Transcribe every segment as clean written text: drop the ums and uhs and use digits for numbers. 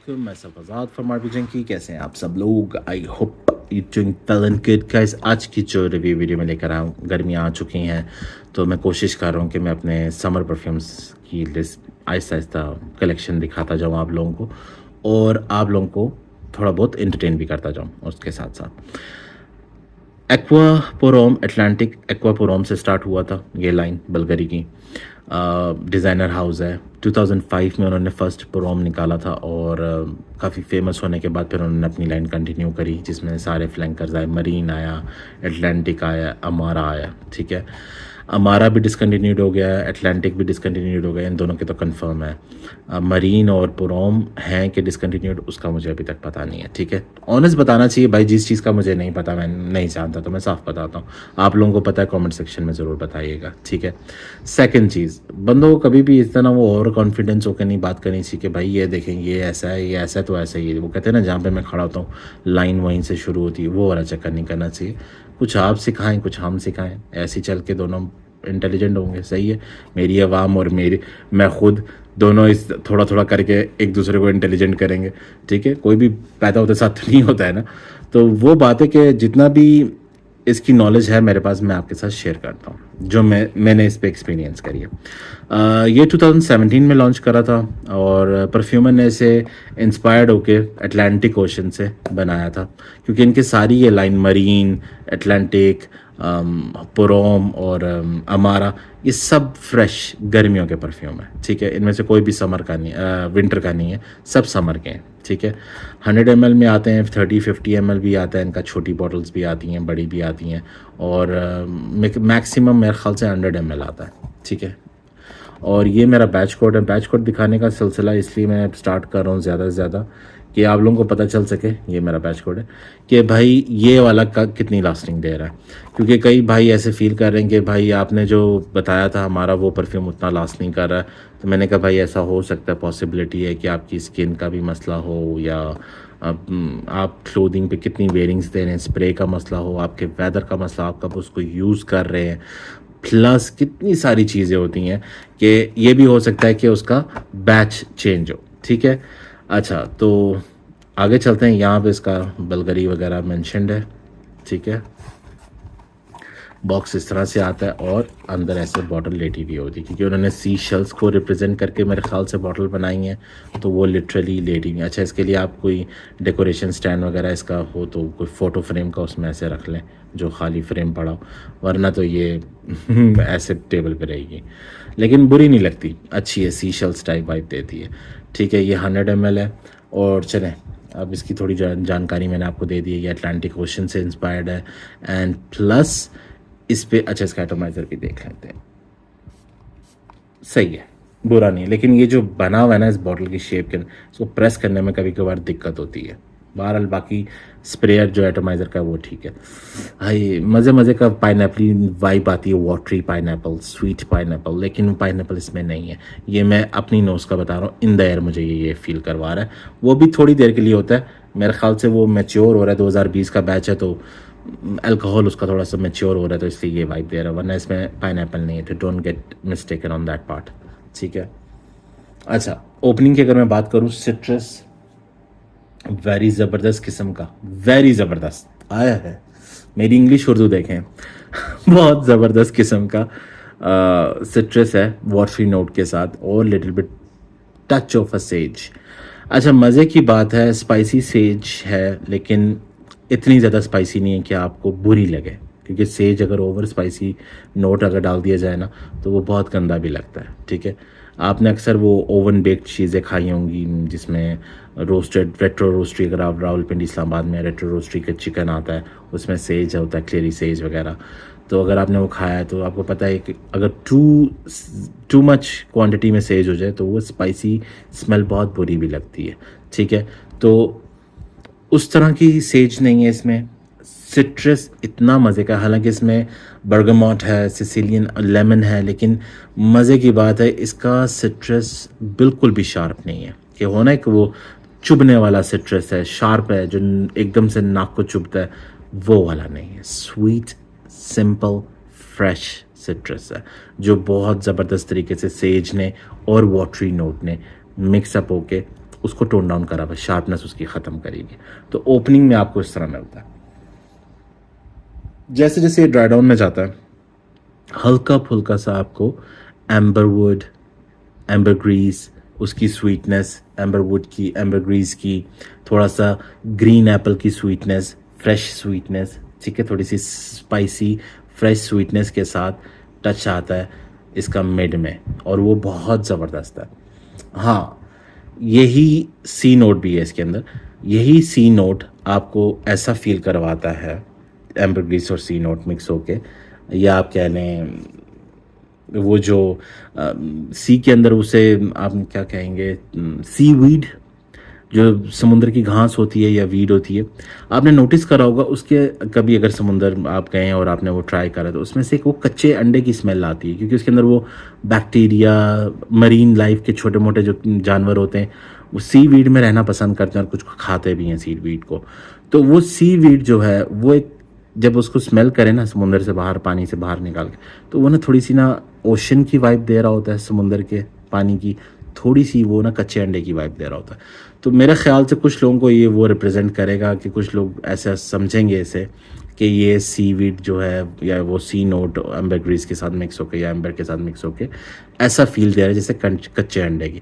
वालेकुम, मैं सफ़ाज़ाद from RB की। कैसे हैं आप सब लोग? I hope you doing well and good guys. आज की जो रिव्यू वीडियो में लेकर आया हूँ, गर्मियाँ आ चुकी हैं तो मैं कोशिश कर रहा हूँ कि मैं अपने समर परफ्यूम्स की लिस्ट आहिस्ता आहिस्ता कलेक्शन दिखाता जाऊँ आप लोगों को, और आप लोगों को थोड़ा बहुत एंटरटेन भी करता जाऊँ उसके साथ साथ। एक्वापोरोम अटलांटिक एक्वापोरोम से स्टार्ट हुआ था ये लाइन, बल्गरी की डिज़ाइनर हाउस है। 2005 में उन्होंने फर्स्ट पोरोम निकाला था और काफ़ी फेमस होने के बाद फिर उन्होंने अपनी लाइन कंटिन्यू करी, जिसमें सारे फ्लैंकर्स आए। मरीन आया, अटलांटिक आया, अमारा आया। ठीक है, अमारा भी डिसकंटिन्यूड हो गया है, अटलांटिक भी डिसकंटिन्यूड हो गया, इन दोनों के तो कंफर्म है। मरीन और पोरोम हैं कि डिसकंटिन्यूड, उसका मुझे अभी तक पता नहीं है। ठीक है, ऑनेस्ट बताना चाहिए भाई, जिस चीज़ का मुझे नहीं पता, मैं नहीं जानता तो मैं साफ बताता हूँ। आप लोगों को पता है, कमेंट सेक्शन में ज़रूर बताइएगा। ठीक है, सेकंड चीज़, बंदों को कभी भी इस तरह वो ओवर कॉन्फिडेंस होकर नहीं बात करनी चाहिए कि भाई ये देखें, ये ऐसा है, ये ऐसा है तो ऐसा ही है। वो कहते हैं ना, जहाँ पे मैं खड़ा होता हूँ लाइन वहीं से शुरू होती है, वो वाला चक्कर नहीं करना चाहिए। कुछ आप सिखाएं, कुछ हम सिखाएं, ऐसे ही चल के दोनों इंटेलिजेंट होंगे। सही है, मेरी आवाम और मैं खुद दोनों इस थोड़ा थोड़ा करके एक दूसरे को इंटेलिजेंट करेंगे। ठीक है, कोई भी पैदा होते साथ तो नहीं होता है ना। तो वो बात है कि जितना भी इसकी नॉलेज है मेरे पास, मैं आपके साथ शेयर करता हूँ जो मैंने इस पे एक्सपीरियंस करी है। ये 2017 में लॉन्च करा था और परफ्यूमर ने इसे इंस्पायर्ड होके अटलांटिक ओशन से बनाया था, क्योंकि इनकी सारी ये लाइन मरीन, अटलांटिक, पोरोम और अमारा, ये सब फ्रेश गर्मियों के परफ्यूम है। ठीक है, इनमें से कोई भी समर का नहीं, विंटर का नहीं है, सब समर के हैं। ठीक है, 100 ml में आते हैं, 30-50 ml भी आता है इनका, छोटी बॉटल्स भी आती हैं, बड़ी भी आती हैं, और मैक्सिमम मेरे ख्याल से 100 ml आता है। ठीक है, और ये मेरा बैच कोड है। बैच कोड दिखाने का सिलसिला इसलिए मैं स्टार्ट कर रहा हूँ ज़्यादा से ज़्यादा, कि आप लोगों को पता चल सके, ये मेरा बैच कोड है, कि भाई ये वाला का कितनी लास्टिंग दे रहा है। क्योंकि कई भाई ऐसे फील कर रहे हैं कि भाई आपने जो बताया था हमारा वो परफ्यूम उतना लास्ट नहीं कर रहा है। तो मैंने कहा भाई ऐसा हो सकता है, पॉसिबिलिटी है कि आपकी स्किन का भी मसला हो, या आप क्लोथिंग पे कितनी वेयरिंग्स दे रहे हैं, स्प्रे का मसला हो, आपके वेदर का मसला, आप कब उसको यूज़ कर रहे हैं, प्लस कितनी सारी चीज़ें होती हैं कि ये भी हो सकता है कि उसका बैच चेंज हो। ठीक है, अच्छा तो आगे चलते हैं। यहाँ पे इसका बल्गरी वगैरह मेंशन्ड है। ठीक है, बॉक्स इस तरह से आता है और अंदर ऐसे बॉटल लेटी हुई होती है, क्योंकि उन्होंने सी शेल्स को रिप्रेजेंट करके मेरे ख्याल से बॉटल बनाई है, तो वो लिटरली लेटी हुई। अच्छा, इसके लिए आप कोई डेकोरेशन स्टैंड वगैरह इसका हो तो कोई फ़ोटो फ्रेम का उसमें ऐसे रख लें, जो खाली फ्रेम पड़ा हो, वरना तो ये ऐसे टेबल पे रहेगी। लेकिन बुरी नहीं लगती, अच्छी है, सी शेल्स टाइप वाइप देती है। ठीक है, ये 100 ml है। और चलें, अब इसकी थोड़ी जानकारी मैंने आपको दे दी है। ये अटलांटिक ओशन से इंस्पायर्ड है, एंड प्लस इस पे अच्छा इसका एटोमाइज़र भी देख लेते हैं। सही है, बुरा नहीं है, लेकिन ये जो बना हुआ है ना इस बॉटल की शेप के, इसको प्रेस करने में कभी कभार दिक्कत होती है। बहरहाल बाकी स्प्रेयर जो एटोमाइज़र का वो ठीक है। हाई मज़े मज़े का पाइनएप्पल वाइब आती है, वाटरी पाइनएप्पल, स्वीट पाइनएप्पल, लेकिन पाइनएप्पल इसमें नहीं है। ये मैं अपनी नोज़ का बता रहा हूँ, इन द एयर मुझे ये फील करवा रहा है। वो भी थोड़ी देर के लिए होता है, मेरे ख्याल से वो मैच्योर हो रहा है, 2020 का बैच है, तो अल्कोहल उसका थोड़ा सा मैच्योर हो रहा है, तो इसलिए ये वाइब दे रहा है, वरना इसमें पाइनएप्पल नहीं है। तो don't get mistaken on that part. ठीक है, अच्छा ओपनिंग की अगर मैं बात करूँ, सिट्रस वेरी ज़बरदस्त किस्म का, वेरी ज़बरदस्त आया है। मेरी इंग्लिश उर्दू देखें बहुत ज़बरदस्त किस्म का सिट्रस है, वाटरी नोट के साथ, और little bit touch of a says. अच्छा, मज़े की बात है, स्पाइसी सेज है, लेकिन इतनी ज़्यादा स्पाइसी नहीं है कि आपको बुरी लगे, क्योंकि सेज अगर ओवर स्पाइसी नोट अगर डाल दिया जाए ना, तो वो बहुत गंदा भी लगता है। ठीक है, आपने अक्सर वो ओवन बेक्ड चीज़ें खाई होंगी, जिसमें रोस्टेड रेट्रो रोस्ट्री, अगर आप रावलपिंडी इस्लामाबाद में रेट्रो रोस्ट्री का चिकन आता है, उसमें सेज होता है, क्लेरी सेज वगैरह। तो अगर आपने वो खाया है तो आपको पता है कि अगर टू मच क्वांटिटी में सेज हो जाए तो वो स्पाइसी स्मेल बहुत बुरी भी लगती है। ठीक है, तो उस तरह की सेज नहीं है इसमें। सिट्रस इतना मज़े का, हालांकि इसमें बर्गमॉट है, सिसिलियन लेमन है, लेकिन मज़े की बात है, इसका सिट्रस बिल्कुल भी शार्प नहीं है। कि होना कि वो चुभने वाला सिट्रस है, शार्प है, जो एकदम से नाक को चुभता है, वो वाला नहीं है। स्वीट, सिंपल, फ्रेश सिट्रस है, जो बहुत ज़बरदस्त तरीके से सेज ने और वाटरी नोट ने मिक्सअप होके उसको टोन डाउन करा हुआ, शार्पनेस उसकी ख़त्म करेगी। तो ओपनिंग में आपको इस तरह मिलता है। जैसे जैसे ये ड्राई डाउन में जाता है, हल्का फुल्का सा आपको एम्बरवुड, एम्बरग्रीस, उसकी स्वीटनेस, एम्बरवुड की, एम्बरग्रीस की, थोड़ा सा ग्रीन एप्पल की स्वीटनेस, फ्रेश स्वीटनेस, ठीक है, थोड़ी सी स्पाइसी फ्रेश स्वीटनेस के साथ टच आता है इसका मिड में, और वो बहुत ज़बरदस्त है। हाँ, यही सी नोट भी है इसके अंदर। यही सी नोट आपको ऐसा फील करवाता है, एम्बरग्रीस और सी नोट मिक्स होके, या आप कह लें वो जो सी के अंदर उसे आप क्या कहेंगे, सी वीड, जो समुद्र की घास होती है या वीड होती है, आपने नोटिस करा होगा उसके, कभी अगर समुद्र आप गए हैं और आपने वो ट्राई करा तो उसमें से एक वो कच्चे अंडे की स्मेल आती है, क्योंकि उसके अंदर वो बैक्टीरिया, मरीन लाइफ के छोटे मोटे जो जानवर होते हैं वो सी वीड में रहना पसंद करते हैं और कुछ खाते भी हैं सी वीड को। तो वो सी वीड जो है वो एक, जब उसको स्मेल करें ना समुंदर से बाहर, पानी से बाहर निकाल के, तो वो ना थोड़ी सी ना ओशन की वाइब दे रहा होता है, समुंदर के पानी की, थोड़ी सी वो ना कच्चे अंडे की वाइब दे रहा होता है। तो मेरे ख्याल से कुछ लोगों को ये वो रिप्रेजेंट करेगा कि कुछ लोग ऐसा समझेंगे इसे कि ये सी वीड जो है या वो सी नोट एम्बरग्रीस के साथ मिक्स होके या एम्बर के साथ मिक्स होके ऐसा फील दे रहा है जैसे कच्चे अंडे की।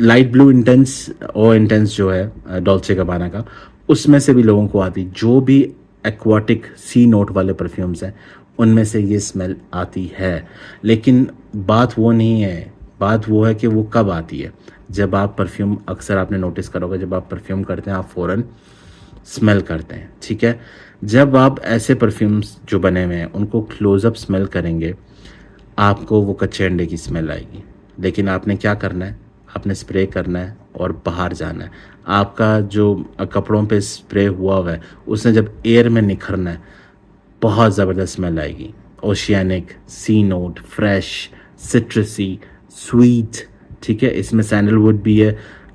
लाइट ब्लू इंटेंस और इंटेंस जो है डॉल्चे गबाना का, उसमें से भी लोगों को आती, जो भी एक्वाटिक सी नोट वाले परफ्यूम्स हैं उनमें से ये स्मेल आती है। लेकिन बात वो नहीं है, बात वो है कि वो कब आती है। जब आप परफ्यूम, अक्सर आपने नोटिस करा होगा, जब आप परफ्यूम करते हैं आप फ़ौरन स्मेल करते हैं, ठीक है। जब आप ऐसे परफ्यूम्स जो बने हुए हैं उनको क्लोज़अप स्मेल करेंगे, आपको वो कच्चे अंडे की स्मेल आएगी। लेकिन आपने क्या करना है, आपने स्प्रे करना है और बाहर जाना है। आपका जो कपड़ों पे स्प्रे हुआ है उसने जब एयर में निखरना है, बहुत ज़बरदस्त स्मेल आएगी। ओशियानिक, सी नोट, फ्रेश, सिट्रसी, स्वीट, ठीक है। इसमें सैंडलवुड भी है,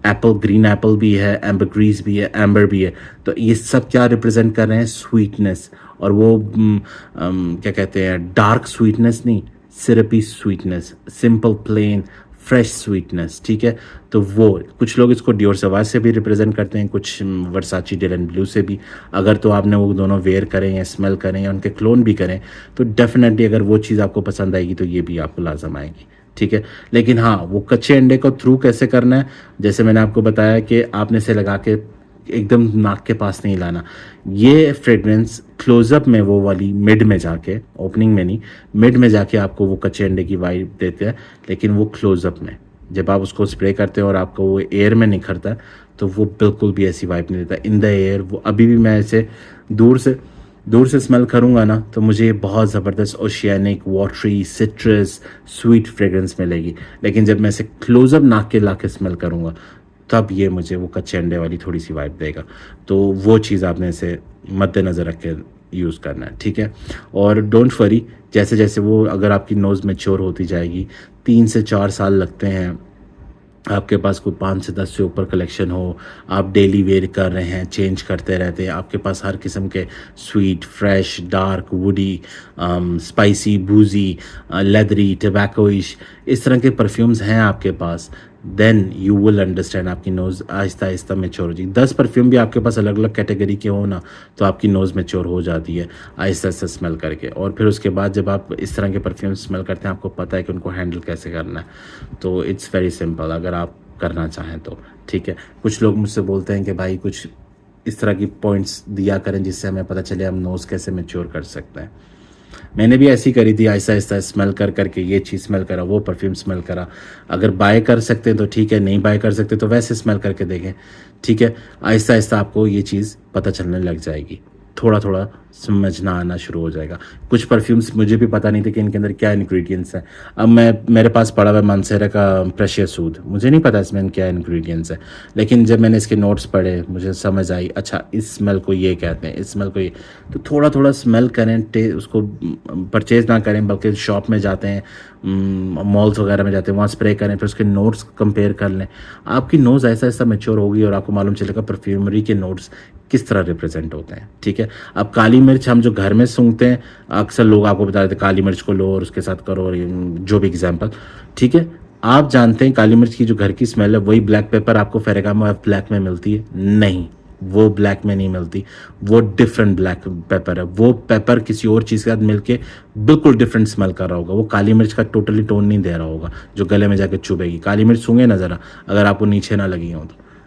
एप्पल, ग्रीन एप्पल भी है, एम्बरग्रीस भी है, एम्बर भी है। तो ये सब क्या रिप्रेजेंट कर रहे हैं, स्वीटनेस। और वो क्या कहते हैं, डार्क स्वीटनेस नहीं, syrupy sweetness, simple plain fresh sweetness, ठीक है। तो वो कुछ लोग इसको डियोर सवाज से भी रिप्रेजेंट करते हैं, कुछ वर्साची डिलन ब्लू से भी। अगर तो आपने वो दोनों वेयर करें या स्मेल करें या उनके क्लोन भी करें तो डेफिनेटली अगर वो चीज़ आपको पसंद आएगी तो ये भी आपको लाजम आएगी, ठीक है। लेकिन हाँ, वो कच्चे अंडे को थ्रू कैसे करना है, जैसे मैंने आपको बताया कि आपने इसे लगा के एकदम नाक के पास नहीं लाना। ये फ्रेग्रेंस क्लोजअप में वो वाली मिड में जाके, ओपनिंग में नहीं, मिड में जाके आपको वो कच्चे अंडे की वाइब देते हैं। लेकिन वो क्लोजअप में जब आप उसको स्प्रे करते हो और आपको वो एयर में निखरता है तो वो बिल्कुल भी ऐसी वाइब नहीं देता। इन द एयर वो अभी भी, मैं ऐसे दूर से स्मेल करूँगा ना तो मुझे ये बहुत ज़बरदस्त oceanic, watery, citrus, sweet fragrance मिलेगी। लेकिन जब मैं इसे क्लोजअप नाक के ला के स्मेल करूँगा तब ये मुझे वो कच्चे अंडे वाली थोड़ी सी वाइब देगा। तो वो चीज़ आपने इसे मद्देनज़र रख के यूज़ करना है, ठीक है। और डोंट वरी, जैसे जैसे वो, अगर आपकी नोज़ मैच्योर होती जाएगी, 3 से 4 साल लगते हैं, आपके पास कोई 5 से 10 से ऊपर कलेक्शन हो, आप डेली वेयर कर रहे हैं, चेंज करते रहते हैं, आपके पास हर किस्म के sweet, fresh, dark, woody, spicy, बूजी, लेदरी, टबैकोइश, इस तरह के परफ्यूम्स हैं आपके पास, देन यू विल अंडरस्टैंड। आपकी नोज़ आहिस्ता आहिस्ता मैच्योर हो जाएगी। 10 परफ्यूम भी आपके पास अलग अलग कैटेगरी के हो ना तो आपकी नोज़ मैच्योर हो जाती है आहिस्ता आहिस्ता स्मेल करके। और फिर उसके बाद जब आप इस तरह के परफ्यूम स्मेल करते हैं, आपको पता है कि उनको हैंडल कैसे करना है। तो इट्स वेरी सिंपल अगर आप करना चाहें तो, ठीक है। कुछ लोग मुझसे बोलते हैं कि भाई कुछ इस तरह की पॉइंट्स दिया करें जिससे हमें पता चले हम नोज़ कैसे मैच्योर कर सकते हैं। मैंने भी ऐसी करी थी, आहिस्ता आहिस्ता स्मेल कर करके ये चीज़ स्मेल करा, वो परफ्यूम स्मेल करा। अगर बाय कर सकते हैं तो ठीक है, नहीं बाय कर सकते तो वैसे स्मेल करके देखें, ठीक है। आहिस्ता आहिस्ता आपको ये चीज़ पता चलने लग जाएगी, थोड़ा थोड़ा समझना आना शुरू हो जाएगा। कुछ परफ्यूम्स मुझे भी पता नहीं थे कि इनके अंदर क्या इंग्रेडिएंट्स हैं। अब मेरे पास पड़ा हुआ है मानसेरा का प्रेशियस सूद, मुझे नहीं पता इसमें क्या इंग्रेडिएंट्स हैं, लेकिन जब मैंने इसके नोट्स पढ़े मुझे समझ आई, अच्छा इस स्मेल को ये कहते हैं, इस स्मेल को ये। तो थोड़ा थोड़ा स्मेल करें, उसको परचेज़ ना करें बल्कि शॉप में जाते हैं, मॉल्स वगैरह में जाते हैं, वहाँ स्प्रे करें, फिर उसके नोट्स कंपेयर कर लें। आपकी नोज़ ऐसा ऐसा मैच्योर होगी और आपको मालूम चलेगा परफ्यूमरी के नोट्स किस तरह रिप्रेजेंट होते हैं, ठीक है। अब काली मिर्च हम जो घर में सूंघते हैं, अक्सर लोग आपको बता देते काली मिर्च को लो और उसके साथ करो, और जो भी एग्जाम्पल, ठीक है। आप जानते हैं काली मिर्च की जो घर की स्मेल है वही ब्लैक पेपर आपको फेरेगामो एफ ब्लैक में मिलती है? नहीं, वो ब्लैक में नहीं मिलती, वो डिफरेंट ब्लैक पेपर है। वो पेपर किसी और चीज़ के साथ मिलके बिल्कुल डिफरेंट स्मेल कर रहा होगा, वो काली मिर्च का टोटली टोन नहीं दे रहा होगा जो गले में जाके चुभेगी। काली मिर्च सूंघे ना ज़रा, अगर आपको नीचे ना लगी हो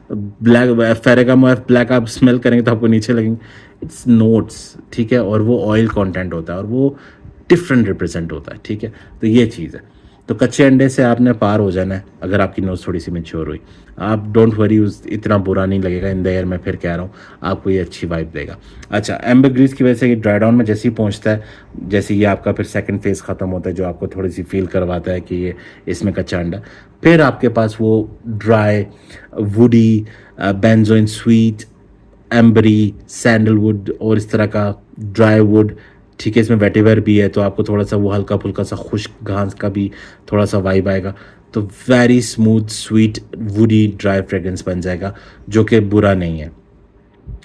तो ब्लैक फेरेगामो एफ ब्लैक आप स्मेल करेंगे तो आपको नीचे लगेंगे। इट्स नोट्स, ठीक है, और वो ऑयल कंटेंट होता है और वो डिफरेंट रिप्रेजेंट होता है, ठीक है। तो ये चीज़ है। तो कच्चे अंडे से आपने पार हो जाना है अगर आपकी नोज़ थोड़ी सी मैच्योर हुई। आप डोंट वरी, उस इतना बुरा नहीं लगेगा इन द एयर, मैं फिर कह रहा हूँ आपको ये अच्छी वाइब देगा। अच्छा, एम्बरग्रीस की वजह से ये ड्राई डाउन में जैसे ही पहुँचता है, जैसे ये आपका फिर सेकंड फेज ख़त्म होता है जो आपको थोड़ी सी फील करवाता है कि ये इसमें कच्चा अंडा, फिर आपके पास वो dry woody benzoin sweet ambery sandalwood और इस तरह का ड्राई वुड, ठीक है, इसमें वेटिवर भी है तो आपको थोड़ा सा वो हल्का फुल्का सा खुश्क घास का भी थोड़ा सा वाइब आएगा। तो very smooth sweet woody dry fragrance बन जाएगा जो कि बुरा नहीं है।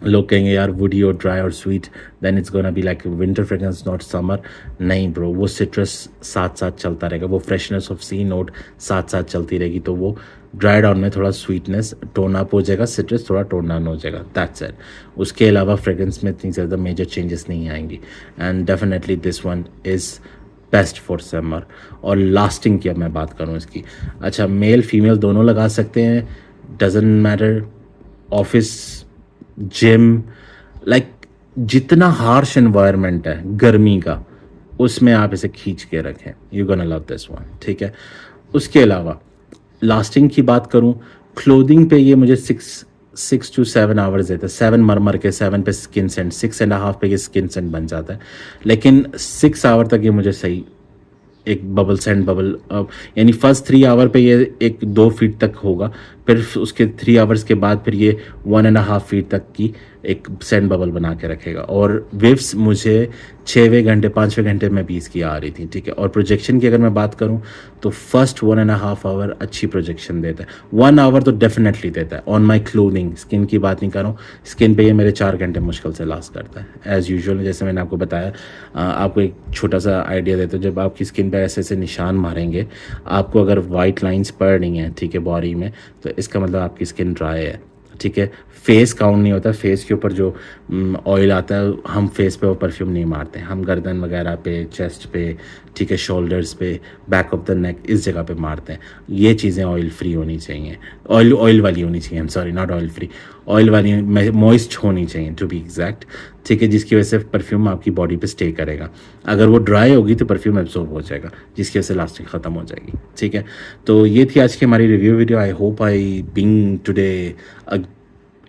लोग कहेंगे यार वुडी और ड्राई और sweet then it's gonna be like winter fragrance not summer. नहीं ब्रो, वो सिट्रस साथ साथ चलता रहेगा, वो फ्रेशनेस ऑफ सी नोट साथ साथ चलती रहेगी। तो वो ड्राई डाउन में थोड़ा स्वीटनेस टोन अप हो जाएगा, सिट्रस थोड़ा टोन डाउन हो जाएगा, दैट्स इट। उसके अलावा फ्रेग्रेंस में इतनी ज़्यादा मेजर चेंजेस नहीं आएंगी and definitely this one is best for summer. और लास्टिंग की अब मैं बात करूँ इसकी, अच्छा मेल फीमेल दोनों लगा सकते हैं, doesn't matter, office gym, like जितना हार्श एनवायरनमेंट है गर्मी का उसमें आप इसे खींच के रखें, you gonna love this one, ठीक है। उसके अलावा लास्टिंग की बात करूं, क्लोथिंग पे ये मुझे 6 to 7 आवर्स देता है, 7 मर के 7 पे स्किन सेंट, 6.5 पे ये स्किन सेंट बन जाता है, लेकिन 6 आवर तक ये मुझे सही एक बबल सेंट बबल, यानी फर्स्ट 3 आवर पे ये 1-2 फीट तक होगा, फिर उसके 3 आवर्स के बाद फिर ये 1.5 फीट तक की एक सेंट बबल बना के रखेगा। और वेव्स मुझे 6वें घंटे 5वें घंटे में भी इसकी आ रही थी, ठीक है। और प्रोजेक्शन की अगर मैं बात करूं तो फर्स्ट 1.5 आवर अच्छी प्रोजेक्शन देता है, 1 आवर तो डेफिनेटली देता है ऑन माई क्लोथिंग। स्किन की बात नहीं कर रहा हूँ, स्किन पे ये मेरे 4 घंटे मुश्किल से लास्ट करता है एज़ यूजुअल। जैसे मैंने आपको बताया, आपको एक छोटा सा आइडिया देता हूँ, जब आपकी स्किन पे ऐसे ऐसे निशान मारेंगे, आपको अगर वाइट लाइंस पड़ रही हैं, ठीक है, बॉडी में, तो इसका मतलब आपकी स्किन ड्राई है, ठीक है। फेस काउंट नहीं होता, फेस के ऊपर जो ऑयल आता है हम फेस पे वो परफ्यूम नहीं मारते, हम गर्दन वगैरह पे, चेस्ट पे, ठीक है, शोल्डर्स पे, बैक ऑफ द नेक, इस जगह पे मारते हैं। ये चीज़ें ऑयल फ्री होनी चाहिए, ऑयल वाली होनी चाहिए, I am sorry not oil free, oil वाली मॉइस्ट होनी चाहिए टू बी एग्जैक्ट, ठीक है, जिसकी वजह से परफ्यूम आपकी बॉडी पे स्टे करेगा। अगर वो ड्राई होगी तो परफ्यूम एब्जॉर्ब हो जाएगा जिसकी वजह से लास्टिंग ख़त्म हो जाएगी, ठीक है। तो ये थी आज की हमारी review video. I hope I being today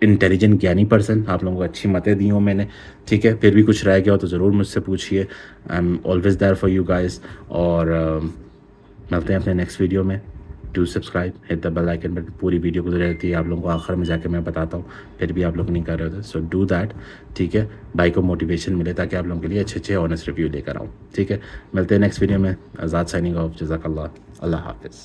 intelligent ज्ञानी पर्सन, आप लोगों को अच्छी मतें दी हूँ मैंने, ठीक है। फिर भी कुछ रह गया हो तो ज़रूर मुझसे पूछिए, I am always there for you guys. और मिलते हैं अपने नेक्स्ट वीडियो में। Do subscribe, hit the bell icon button, पूरी वीडियो गुजर रहती है आप लोगों को आखिर में जाके मैं बताता हूँ, फिर भी आप लोग नहीं कर रहे होते, सो डू दैट, ठीक है। भाई को मोटिवेशन मिले ताकि आप लोगों के लिए अच्छे ऑनेस्ट रिव्यू लेकर आऊँ, ठीक है। मिलते हैं नेक्स्ट वीडियो में। आज़ाद साइनिंग ऑफ, जज़ाकल्लाह, अल्लाह हाफिज़।